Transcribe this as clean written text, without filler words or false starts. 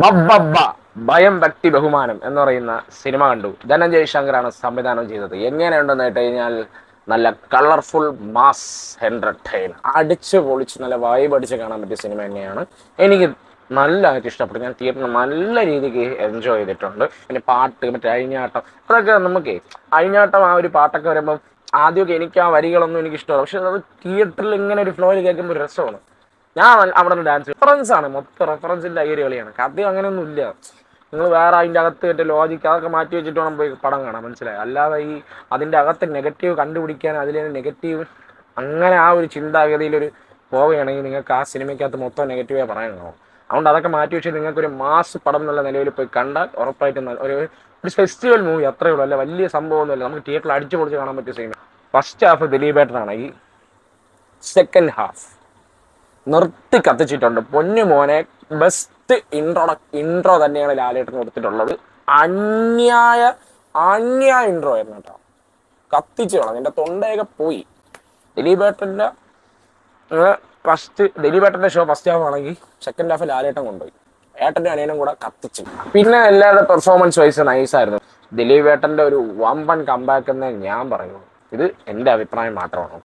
ബബ്ബബ്ബ ഭയം ഭക്തി ബഹുമാനം എന്ന് പറയുന്ന സിനിമ കണ്ടു. ധനഞ്ജയ് ശങ്കറാണ് സംവിധാനം ചെയ്തത്. എങ്ങനെയുണ്ടെന്ന് കേട്ട് കഴിഞ്ഞാൽ നല്ല കളർഫുൾ മാസ് എന്റർടൈൻ അടിച്ച് പൊളിച്ച് നല്ല വൈബ് അടിച്ച് കാണാൻ പറ്റിയ സിനിമ തന്നെയാണ്. എനിക്ക് നല്ലതായിട്ട് ഇഷ്ടപ്പെട്ടു. ഞാൻ തിയേറ്ററിൽ നല്ല രീതിക്ക് എൻജോയ് ചെയ്തിട്ടുണ്ട്. പിന്നെ പാട്ട് മറ്റേ അഴിഞ്ഞാട്ടം അതൊക്കെ നമുക്ക് അഴിഞ്ഞാട്ടം ആ ഒരു പാട്ടൊക്കെ വരുമ്പം ആദ്യമൊക്കെ എനിക്ക് ആ വരികളൊന്നും എനിക്ക് ഇഷ്ടമല്ല. പക്ഷെ അത് തിയേറ്ററിൽ ഇങ്ങനെ ഒരു ഫ്ലോയിൽ കേൾക്കുമ്പോൾ ഒരു രസമാണ്. ഞാൻ അവിടെ നിന്ന് ഡാൻസ് റെഫറൻസ് ആണ്, മൊത്തം റെഫറൻസിന്റെ ഈ ഒരു കളിയാണ്. കഥ അങ്ങനെയൊന്നും ഇല്ല. നിങ്ങൾ വേറെ അതിൻ്റെ അകത്ത് മറ്റേ ലോജിക്ക് അതൊക്കെ മാറ്റി വെച്ചിട്ട് വേണം പോയി പടം കാണാൻ, മനസ്സിലായി? അല്ലാതെ ഈ അതിൻ്റെ അകത്ത് നെഗറ്റീവ് കണ്ടുപിടിക്കാൻ അതിലെ നെഗറ്റീവ് അങ്ങനെ ആ ഒരു ചിന്താഗതിയിലൊരു പോവുകയാണെങ്കിൽ നിങ്ങൾക്ക് ആ സിനിമയ്ക്കകത്ത് മൊത്തം നെഗറ്റീവേ പറയാനുണ്ടാവും. അതുകൊണ്ട് അതൊക്കെ മാറ്റി വെച്ച് നിങ്ങൾക്കൊരു മാസ് പടം എന്നുള്ള നിലയിൽ പോയി കണ്ടാൽ ഉറപ്പായിട്ടും ഒരു ഒരു ഫെസ്റ്റിവൽ മൂവി അത്രയേ ഉള്ളൂ. അല്ല വലിയ സംഭവമൊന്നുമില്ല. നമുക്ക് തിയേറ്ററിൽ അടിച്ചു പൊളിച്ച് കാണാൻ പറ്റിയ സിനിമ. ഫസ്റ്റ് ഹാഫ് ദിലീപേട്ടനാണെങ്കിൽ സെക്കൻഡ് ഹാഫ് നിർത്തി കത്തിച്ചിട്ടുണ്ട്. പൊന്നു മോനെ, ബെസ്റ്റ് ഇൻട്രോ തന്നെയാണ് ലാലേട്ടൻ കൊടുത്തിട്ടുള്ളത്. അന്യായ അന്യായ ഇൻട്രോ ആയിരുന്നു കേട്ടോ. കത്തിച്ചു കളഞ്ഞു, എൻ്റെ തൊണ്ടയൊക്കെ പോയി. ദിലീപേട്ടൻ്റെ ദിലീപേട്ടൻ്റെ ഷോ ഫസ്റ്റ് ഹാഫ് ആണെങ്കിൽ സെക്കൻഡ് ഹാഫ് ലാലേട്ടൻ കൊണ്ടുപോയി. ഏട്ടൻ്റെ അനിയനും കൂടെ കത്തിച്ചു. പിന്നെ എല്ലാവരുടെ പെർഫോമൻസ് വൈസ് നൈസായിരുന്നു. ദിലീപേട്ടൻ്റെ ഒരു വമ്പൻ കമ്പാക്ക് എന്നേ ഞാൻ പറയുള്ളൂ. ഇത് എൻ്റെ അഭിപ്രായം മാത്രമാണ്.